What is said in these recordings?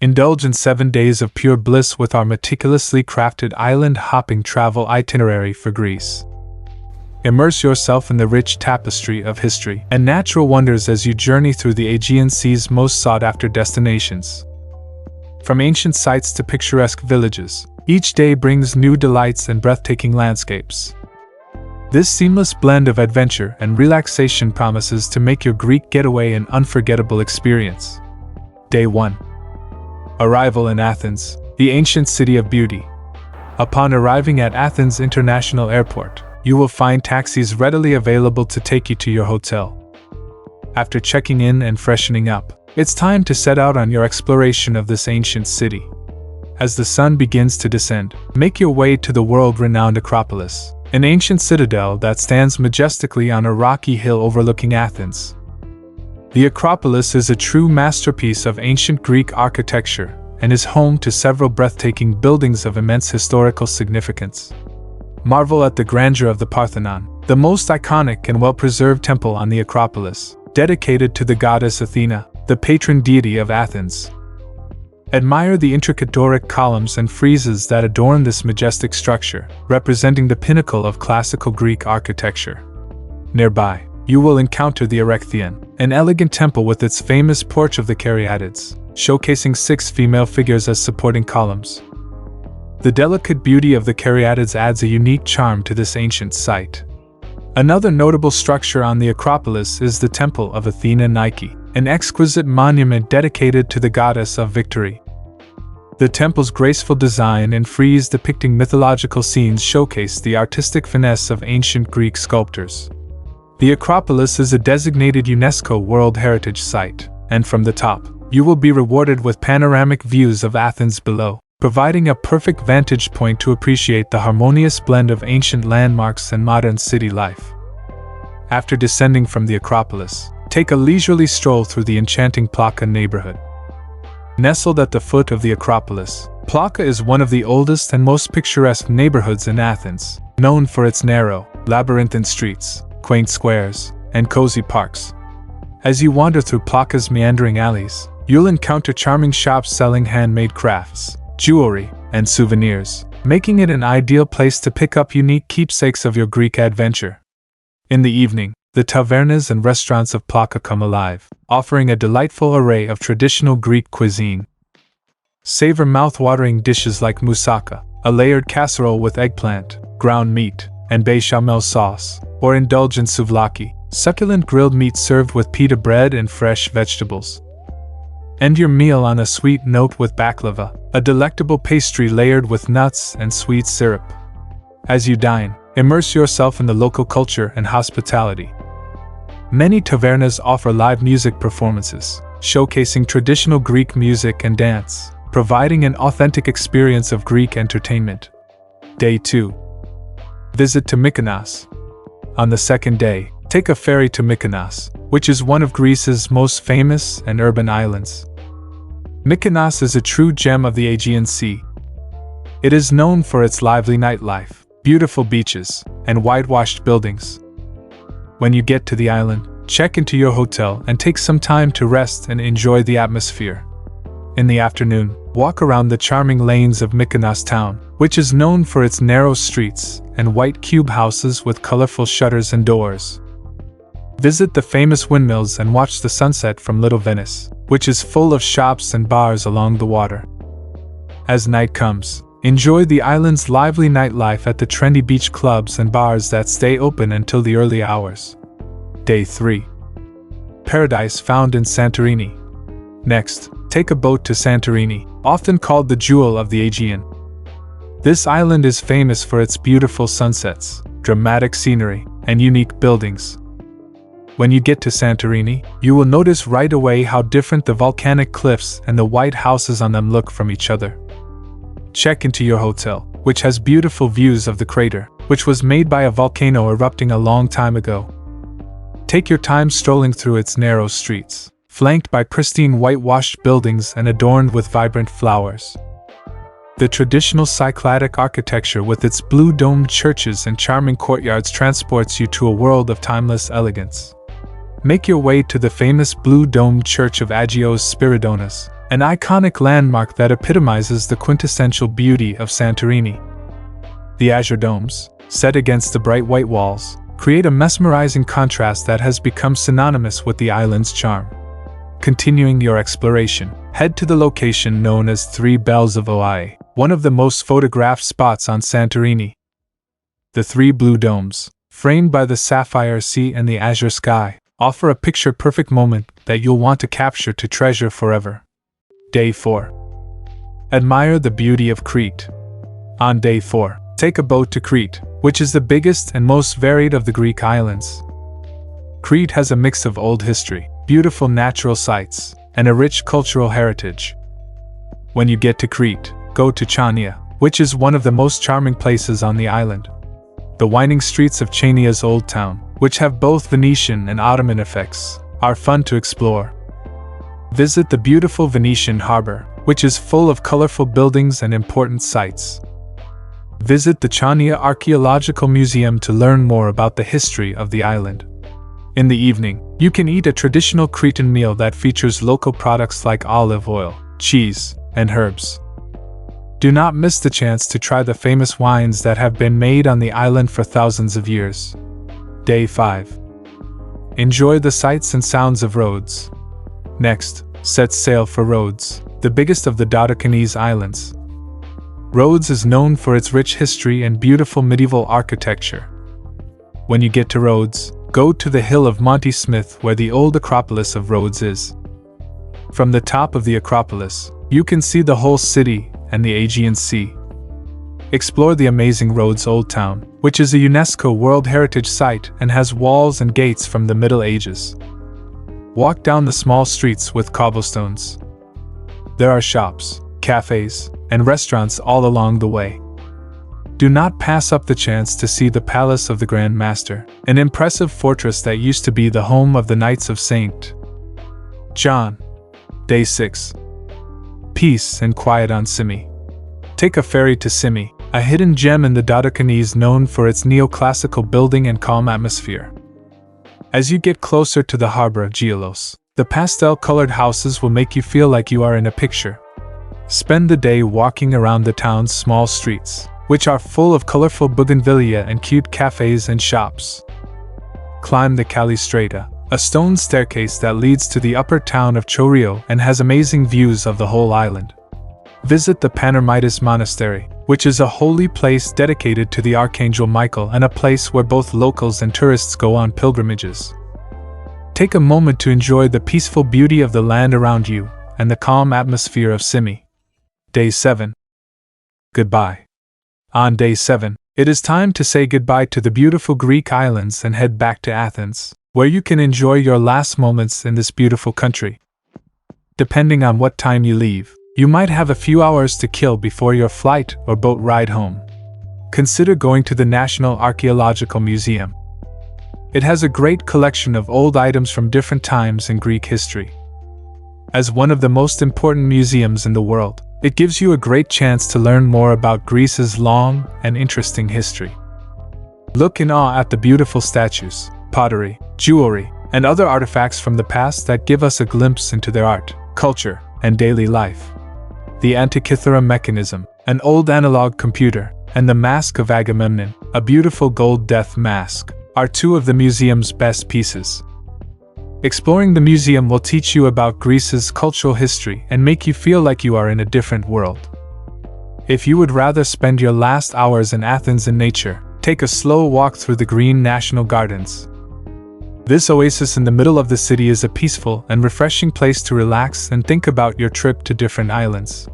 Indulge in 7 days of pure bliss with our meticulously crafted island-hopping travel itinerary for Greece. Immerse yourself in the rich tapestry of history and natural wonders as you journey through the Aegean Sea's most sought-after destinations. From ancient sites to picturesque villages, each day brings new delights and breathtaking landscapes. This seamless blend of adventure and relaxation promises to make your Greek getaway an unforgettable experience. Day 1. Arrival in Athens, the ancient city of beauty. Upon arriving at Athens International Airport, you will find taxis readily available to take you to your hotel. After checking in and freshening up, it's time to set out on your exploration of this ancient city. As the sun begins to descend, make your way to the world-renowned Acropolis, an ancient citadel that stands majestically on a rocky hill overlooking Athens. The Acropolis is a true masterpiece of ancient Greek architecture and is home to several breathtaking buildings of immense historical significance. Marvel at the grandeur of the Parthenon, the most iconic and well-preserved temple on the Acropolis, dedicated to the goddess Athena, the patron deity of Athens. Admire the intricate Doric columns and friezes that adorn this majestic structure, representing the pinnacle of classical Greek architecture. Nearby, you will encounter the Erechtheion, an elegant temple with its famous Porch of the Caryatids, showcasing 6 female figures as supporting columns. The delicate beauty of the Caryatids adds a unique charm to this ancient site. Another notable structure on the Acropolis is the Temple of Athena Nike, an exquisite monument dedicated to the goddess of victory. The temple's graceful design and frieze depicting mythological scenes showcase the artistic finesse of ancient Greek sculptors. The Acropolis is a designated UNESCO World Heritage Site, and from the top, you will be rewarded with panoramic views of Athens below, providing a perfect vantage point to appreciate the harmonious blend of ancient landmarks and modern city life. After descending from the Acropolis, take a leisurely stroll through the enchanting Plaka neighborhood. Nestled at the foot of the Acropolis, Plaka is one of the oldest and most picturesque neighborhoods in Athens, known for its narrow, labyrinthine streets, quaint squares, and cozy parks. As you wander through Plaka's meandering alleys, you'll encounter charming shops selling handmade crafts, jewelry, and souvenirs, making it an ideal place to pick up unique keepsakes of your Greek adventure. In the evening, the tavernas and restaurants of Plaka come alive, offering a delightful array of traditional Greek cuisine. Savor mouth-watering dishes like moussaka, a layered casserole with eggplant, ground meat, and bechamel sauce, or indulge in souvlaki, succulent grilled meat served with pita bread and fresh vegetables. End your meal on a sweet note with baklava, a delectable pastry layered with nuts and sweet syrup. As you dine, immerse yourself in the local culture and hospitality. Many tavernas offer live music performances, showcasing traditional Greek music and dance, providing an authentic experience of Greek entertainment. Day 2. Visit to Mykonos. On the second day, take a ferry to Mykonos, which is one of Greece's most famous and urban islands. Mykonos is a true gem of the Aegean Sea. It is known for its lively nightlife, beautiful beaches, and whitewashed buildings. When you get to the island, check into your hotel and take some time to rest and enjoy the atmosphere. In the afternoon, walk around the charming lanes of Mykonos town, which is known for its narrow streets and white cube houses with colorful shutters and doors. Visit the famous windmills and watch the sunset from Little Venice, which is full of shops and bars along the water. As night comes, enjoy the island's lively nightlife at the trendy beach clubs and bars that stay open until the early hours. Day 3. Paradise found in Santorini. Next, take a boat to Santorini, often called the Jewel of the Aegean. This island is famous for its beautiful sunsets, dramatic scenery, and unique buildings. When you get to Santorini, you will notice right away how different the volcanic cliffs and the white houses on them look from each other. Check into your hotel, which has beautiful views of the crater, which was made by a volcano erupting a long time ago. Take your time strolling through its narrow streets, flanked by pristine whitewashed buildings and adorned with vibrant flowers. The traditional Cycladic architecture with its blue-domed churches and charming courtyards transports you to a world of timeless elegance. Make your way to the famous blue-domed church of Agios Spiridonas, an iconic landmark that epitomizes the quintessential beauty of Santorini. The azure domes, set against the bright white walls, create a mesmerizing contrast that has become synonymous with the island's charm. Continuing your exploration, head to the location known as Three Bells of Oahe, one of the most photographed spots on Santorini. The three blue domes, framed by the sapphire sea and the azure sky, offer a picture-perfect moment that you'll want to capture to treasure forever. Day 4. Admire the beauty of Crete. On Day 4, take a boat to Crete, which is the biggest and most varied of the Greek islands. Crete has a mix of old history, beautiful natural sights, and a rich cultural heritage. When you get to Crete, go to Chania, which is one of the most charming places on the island. The winding streets of Chania's old town, which have both Venetian and Ottoman effects, are fun to explore. Visit the beautiful Venetian harbor, which is full of colorful buildings and important sights. Visit the Chania Archaeological Museum to learn more about the history of the island. In the evening, you can eat a traditional Cretan meal that features local products like olive oil, cheese, and herbs. Do not miss the chance to try the famous wines that have been made on the island for thousands of years. Day 5. Enjoy the sights and sounds of Rhodes. Next, set sail for Rhodes, the biggest of the Dodecanese Islands. Rhodes is known for its rich history and beautiful medieval architecture. When you get to Rhodes, go to the hill of Monte Smith where the old Acropolis of Rhodes is. From the top of the Acropolis, you can see the whole city and the Aegean Sea. Explore the amazing Rhodes Old Town, which is a UNESCO World Heritage Site and has walls and gates from the Middle Ages. Walk down the small streets with cobblestones. There are shops, cafes, and restaurants all along the way. Do not pass up the chance to see the Palace of the Grand Master, an impressive fortress that used to be the home of the Knights of St. John. Day 6. Peace and quiet on Simi. Take a ferry to Simi, a hidden gem in the Dodecanese known for its neoclassical building and calm atmosphere. As you get closer to the harbor of Gialos, the pastel-colored houses will make you feel like you are in a picture. Spend the day walking around the town's small streets, which are full of colorful bougainvillea and cute cafes and shops. Climb the Calistrata, a stone staircase that leads to the upper town of Chorio and has amazing views of the whole island. Visit the Panormitis Monastery, which is a holy place dedicated to the Archangel Michael and a place where both locals and tourists go on pilgrimages. Take a moment to enjoy the peaceful beauty of the land around you and the calm atmosphere of Simi. Day 7. Goodbye. On Day 7, it is time to say goodbye to the beautiful Greek islands and head back to Athens, where you can enjoy your last moments in this beautiful country. Depending on what time you leave, you might have a few hours to kill before your flight or boat ride home. Consider going to the National Archaeological Museum. It has a great collection of old items from different times in Greek history. As one of the most important museums in the world, it gives you a great chance to learn more about Greece's long and interesting history. Look in awe at the beautiful statues, pottery, jewelry, and other artifacts from the past that give us a glimpse into their art, culture, and daily life. The Antikythera mechanism, an old analog computer, and the Mask of Agamemnon, a beautiful gold death mask, are two of the museum's best pieces. Exploring the museum will teach you about Greece's cultural history and make you feel like you are in a different world. If you would rather spend your last hours in Athens in nature, take a slow walk through the Green National Gardens. This oasis in the middle of the city is a peaceful and refreshing place to relax and think about your trip to different islands.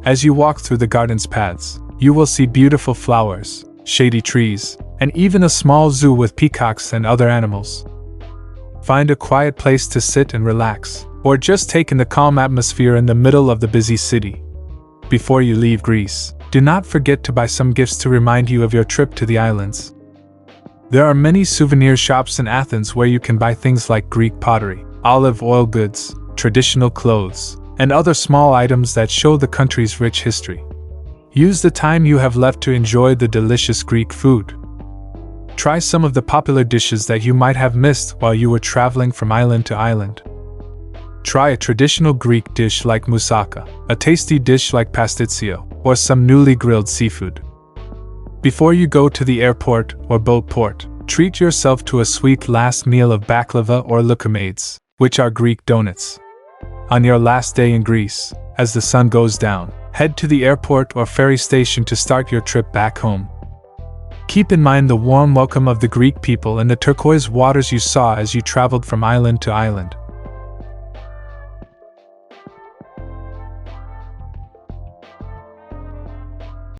As you walk through the garden's paths, you will see beautiful flowers, shady trees, and even a small zoo with peacocks and other animals. Find a quiet place to sit and relax, or just take in the calm atmosphere in the middle of the busy city. Before you leave Greece, do not forget to buy some gifts to remind you of your trip to the islands. There are many souvenir shops in Athens where you can buy things like Greek pottery, olive oil goods, traditional clothes, and other small items that show the country's rich history. Use the time you have left to enjoy the delicious Greek food. Try some of the popular dishes that you might have missed while you were traveling from island to island. Try a traditional Greek dish like moussaka, a tasty dish like pasticcio, or some newly grilled seafood. Before you go to the airport or boat port, treat yourself to a sweet last meal of baklava or loukimades, which are Greek donuts. On your last day in Greece, as the sun goes down, head to the airport or ferry station to start your trip back home. Keep in mind the warm welcome of the Greek people and the turquoise waters you saw as you traveled from island to island.